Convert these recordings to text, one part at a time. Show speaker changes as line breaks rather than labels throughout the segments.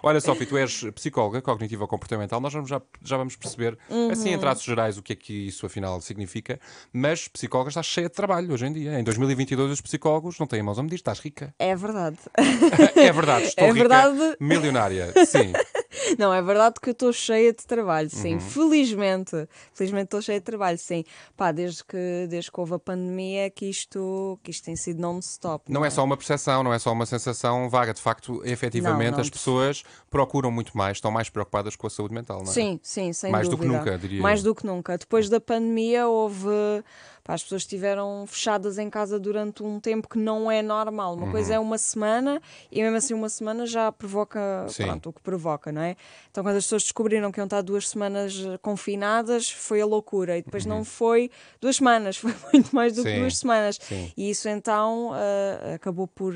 Olha, Sofia, tu és psicóloga cognitiva comportamental. Nós já vamos perceber, assim, em traços gerais, o que é que isso afinal significa. Mas psicóloga está cheia de trabalho hoje em dia. Em 2022, os psicólogos não têm mãos a medir. Estás rica.
É verdade.
É verdade, estou
É
rica,
verdade.
milionária. Sim.
Não, é verdade que eu estou cheia de trabalho, sim.
Uhum.
Felizmente. Felizmente estou cheia de trabalho, sim. Pá, desde que houve a pandemia que isto tem sido non-stop,
Não
não
é
é?
só uma percepção, não é só uma sensação vaga. De facto,
Não,
efetivamente,
não.
as pessoas procuram muito mais, estão mais preocupadas com a saúde mental, não é?
Sim, sim, sem
Mais do que
dúvida.
nunca, diria
Mais
eu.
do que nunca. Depois da pandemia houve. Pá, as pessoas estiveram fechadas em casa durante um tempo que não é normal. Uma coisa
Uhum.
é uma semana e mesmo assim uma semana já provoca,
Sim.
pronto, o que provoca, não é? Então quando as pessoas descobriram que iam estar 2 semanas confinadas, foi a loucura. E depois não
Uhum.
foi 2 semanas, foi muito mais do que
Sim.
2 semanas.
Sim.
E isso então acabou por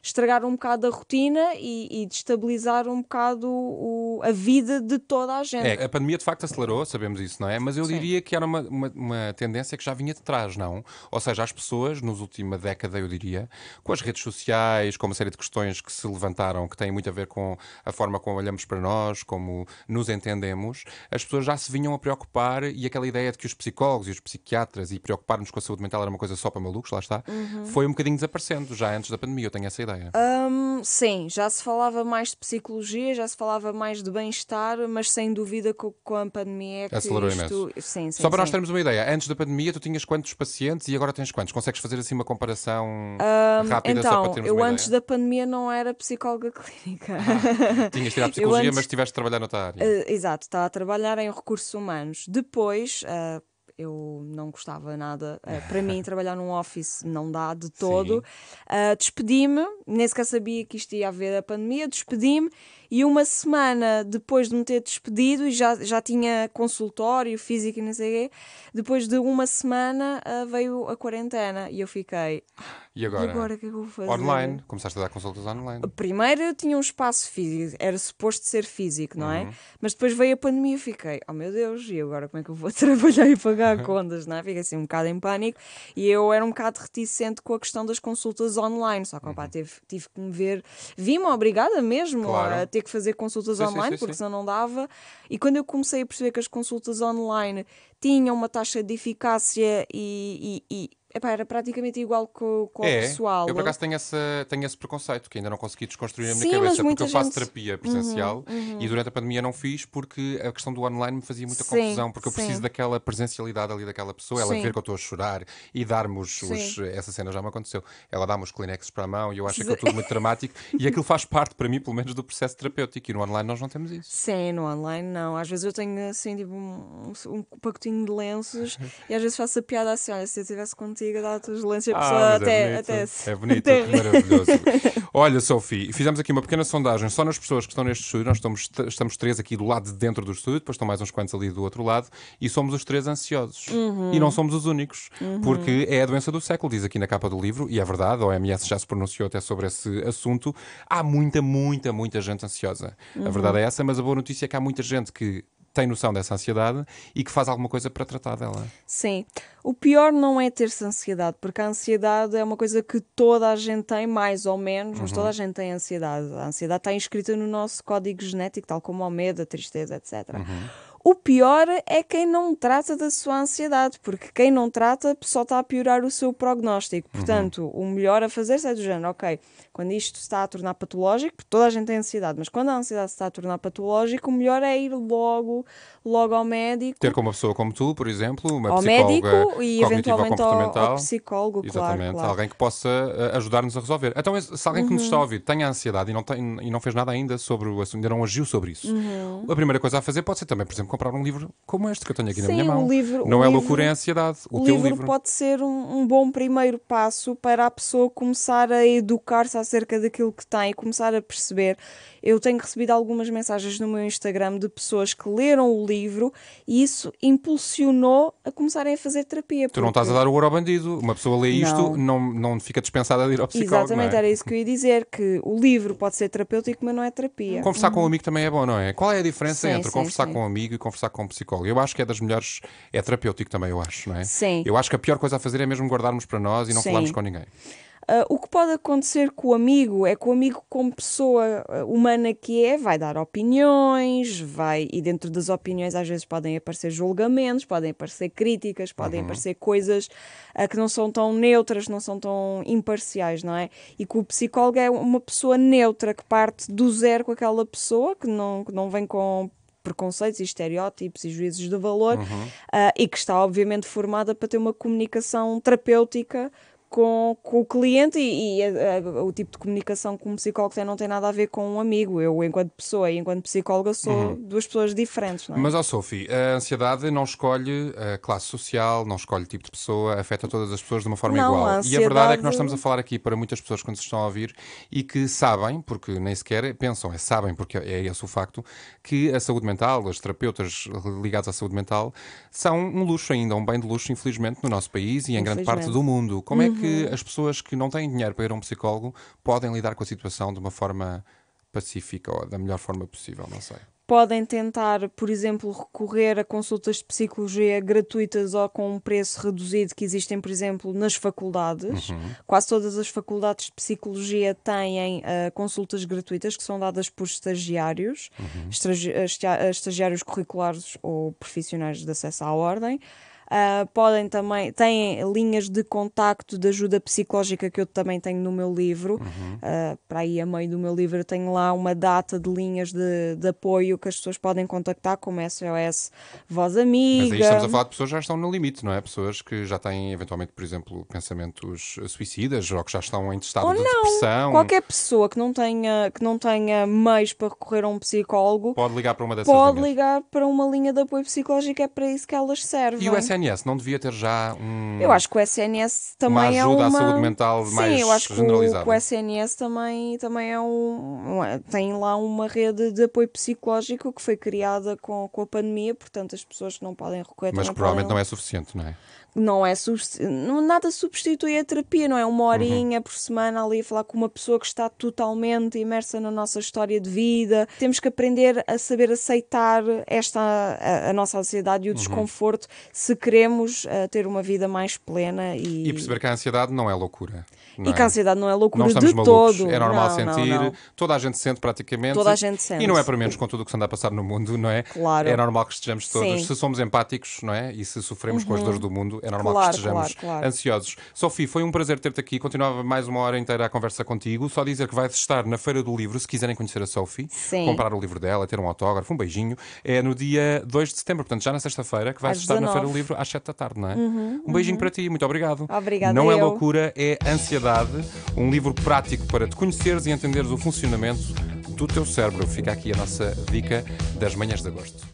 estragar um bocado a rotina e destabilizar um bocado a vida de toda a gente.
É, a pandemia de facto acelerou, sabemos isso, não é? Mas eu
Sim.
diria que era uma tendência que já vinha de trás, não? Ou seja, as pessoas, nos última década, eu diria, com as redes sociais, com uma série de questões que se levantaram, que têm muito a ver com a forma como olhamos para nós, como nos entendemos, as pessoas já se vinham a preocupar e aquela ideia de que os psicólogos e os psiquiatras e preocupar-nos com a saúde mental era uma coisa só para malucos, lá está, foi um bocadinho desaparecendo já antes da pandemia, eu tenho essa ideia.
Sim, já se falava mais de psicologia, já se falava mais de bem-estar, mas sem dúvida com a pandemia é que
Acelerou imenso.
isto. Sim,
Só
sim,
para nós
sim.
termos uma ideia, antes da pandemia tu tinhas quantos pacientes e agora tens quantos? Consegues fazer assim uma comparação rápida só para
Então,
termos
eu
uma
antes
ideia?
da pandemia não era psicóloga clínica.
Tinhas tirado
Eu
psicologia, mas
antes,
estiveste a trabalhar noutra área.
exato, estava a trabalhar em recursos humanos. Depois, eu não gostava nada. Para mim, trabalhar num office não dá de todo.
Sim.
Despedi-me, nem sequer sabia que isto ia haver a pandemia. Despedi-me e uma semana depois de me ter despedido, e já tinha consultório físico e não sei o quê, depois de uma semana veio a quarentena e eu fiquei,
E
e
agora?
agora o que é que eu vou fazer?
Online. Começaste a dar consultas online.
Primeiro eu tinha um espaço físico, era suposto ser físico, não é?
Uhum.
Mas depois veio a pandemia e fiquei, oh meu Deus, e agora como é que eu vou trabalhar e pagar contas, não é? Fiquei assim um bocado em pânico e eu era um bocado reticente com a questão das consultas online, só que opá, tive que me ver, vi-me obrigada mesmo a
Claro.
ter que fazer consultas
Sim, sim,
online,
sim,
porque
sim.
senão não dava. E quando eu comecei a perceber que as consultas online tinham uma taxa de eficácia epá, era praticamente igual com o
É, eu por
pessoal.
acaso tenho esse preconceito que ainda não consegui desconstruir na minha
Sim, mas
cabeça, porque
muita
eu faço
gente.
terapia
Uhum,
presencial e
uhum.
durante a pandemia não fiz porque a questão do online me fazia muita
Sim,
confusão, porque eu preciso
sim,
daquela presencialidade ali daquela pessoa, ela ver
sim,
que eu estou a chorar e dar-me
sim.
essa cena já me aconteceu, ela dá-me os Kleenex para a mão e eu acho aquilo tudo muito dramático e aquilo faz parte para mim, pelo menos, do processo terapêutico e no online nós não temos isso.
Sim, no online não. Às vezes eu tenho assim tipo um pacotinho de lenços e às vezes faço a piada assim: olha, se eu estivesse contigo, eu dava-te os lenços e a
Ah,
pessoa
mas
até,
é bonito,
até
que
ri.
maravilhoso. Olha, Sophie, fizemos aqui uma pequena sondagem só nas pessoas que estão neste estúdio. Nós estamos três aqui do lado de dentro do estúdio, depois estão mais uns quantos ali do outro lado, e somos os três ansiosos. E não somos os únicos, porque é a doença do século, diz aqui na capa do livro, e é verdade, a OMS já se pronunciou até sobre esse assunto. Há muita gente ansiosa. A verdade é essa, mas a boa notícia é que há muita gente que tem noção dessa ansiedade e que faz alguma coisa para tratar dela.
Sim, o pior não é ter-se ansiedade, porque a ansiedade é uma coisa que toda a gente tem, mais ou menos, mas toda a
Uhum,
gente tem ansiedade. A ansiedade está inscrita no nosso código genético, tal como o medo, a tristeza, etc.
uhum.
O pior é quem não trata da sua ansiedade, porque quem não trata só está a piorar o seu prognóstico.
Uhum.
Portanto, o melhor a fazer é do género, ok, quando isto se está a tornar patológico, porque toda a gente tem ansiedade, mas quando a ansiedade se está a tornar patológico, o melhor é ir logo ao
Ter
médico,
com uma pessoa como tu, por exemplo, uma psicóloga
e
cognitiva
eventualmente ao
comportamental.
psicólogo, claro,
Exatamente,
claro.
alguém que possa ajudar-nos a resolver. Então, se alguém que nos está a ouvir tem a ansiedade e não fez nada ainda sobre o assunto, ainda não agiu sobre isso, a primeira coisa a fazer pode ser também, por exemplo, comprar um livro como este que eu tenho aqui na minha
Sim, o
mão.
livro, o
Não é loucura, é
livro,
ansiedade. O
o
teu
livro
livro.
pode ser um bom primeiro passo para a pessoa começar a educar-se acerca daquilo que tem e começar a perceber. Eu tenho recebido algumas mensagens no meu Instagram de pessoas que leram o livro e isso impulsionou a começarem a fazer terapia,
Tu não estás a
porque
dar o ouro ao bandido. Uma pessoa lê isto,
não.
não fica dispensada de ir ao psicólogo, não
Exatamente,
é?
era isso que eu ia dizer, que o livro pode ser terapêutico, mas não é terapia.
Conversar com um amigo também é bom, não é? Qual é a diferença
Sim,
entre
sim,
conversar
sim.
com um amigo conversar com um psicólogo. Eu acho que é das melhores, é terapêutico também, eu acho, não é?
Sim.
Eu acho que a pior coisa a fazer é mesmo guardarmos para nós e não
Sim.
falarmos com ninguém.
O que pode acontecer com o amigo é que o amigo, como pessoa humana que é, vai dar opiniões, e dentro das opiniões às vezes podem aparecer julgamentos, podem aparecer críticas, podem aparecer coisas que não são tão neutras, não são tão imparciais, não é? E que o psicólogo é uma pessoa neutra, que parte do zero com aquela pessoa, que não vem com preconceitos e estereótipos e juízos de valor, e que está obviamente formada para ter uma comunicação terapêutica com o cliente o tipo de comunicação que um psicólogo tem não tem nada a ver com um amigo. Eu, enquanto pessoa e enquanto psicóloga, sou duas pessoas diferentes, não é?
Mas, Sophie, a ansiedade não escolhe a classe social, não escolhe o tipo de pessoa, afeta todas as pessoas de uma forma
Não,
igual.
a
E a verdade é que nós
ansiedade-
estamos a falar aqui para muitas pessoas que nos estão a ouvir e que sabem, porque nem sequer pensam, sabem, porque é esse o facto, que a saúde mental, os terapeutas ligados à saúde mental, são um luxo ainda, um bem de luxo, infelizmente, no nosso país e em grande parte do mundo. Como é que as pessoas que não têm dinheiro para ir a um psicólogo podem lidar com a situação de uma forma pacífica ou da melhor forma possível? Não sei.
Podem tentar, por exemplo, recorrer a consultas de psicologia gratuitas ou com um preço reduzido que existem, por exemplo, nas faculdades. Quase todas as faculdades de psicologia têm consultas gratuitas que são dadas por estagiários, estagiários curriculares ou profissionais de acesso à ordem. Podem também, têm linhas de contacto de ajuda psicológica que eu também tenho no meu livro. Para aí a meio do meu livro eu tenho lá uma data de linhas de apoio que as pessoas podem contactar, como SOS Voz Amiga.
Mas aí estamos a falar de pessoas que já estão no limite, não é? Pessoas que já têm, eventualmente, por exemplo, pensamentos suicidas ou que já estão em estado
Ou
de
não,
depressão.
qualquer pessoa que não tenha meios para recorrer a um psicólogo
Pode ligar para uma dessas
pode
linhas.
ligar para uma linha de apoio psicológico, é para isso que elas servem.
E o SNS não devia ter já
Eu acho que o SNS também é
ajuda
uma...
à saúde mental
Sim,
mais
eu acho que
generalizada?
o SNS também é tem lá uma rede de apoio psicológico que foi criada com a pandemia, portanto as pessoas que não podem recorrer
Mas
também
provavelmente
podem...
não é suficiente, não é?
Nada substitui a terapia, não é? Uma horinha por semana ali a falar com uma pessoa que está totalmente imersa na nossa história de vida. Temos que aprender a saber aceitar a nossa ansiedade e o desconforto se queremos ter uma vida mais plena
E perceber que a ansiedade não é loucura. Não
e que a
é?
ansiedade não é
Não
loucura
estamos
de
malucos,
todo.
é normal
Não,
sentir,
não.
toda a gente sente praticamente.
Toda a gente sente.
E não é para menos com tudo o que se anda a passar no mundo, não é?
Claro.
É normal que estejamos todos,
Sim.
se somos empáticos, não é? E se sofremos com as dores do mundo, é normal
Claro,
que estejamos
claro.
ansiosos. Sophie, foi um prazer ter-te aqui, continuava mais uma hora inteira a conversa contigo, só dizer que vais estar na Feira do Livro, se quiserem conhecer a Sophie,
Sim.
comprar o livro dela, ter um autógrafo, um beijinho, é no dia 2 de setembro, portanto já na sexta-feira, que vais
Às
estar na Feira do
19.
Livro às 7 da tarde, não é? Um beijinho para ti, muito obrigado.
Obrigada,
Não é
eu.
loucura, é ansiedade, um livro prático para te conheceres e entenderes o funcionamento do teu cérebro. Fica aqui a nossa dica das manhãs de agosto.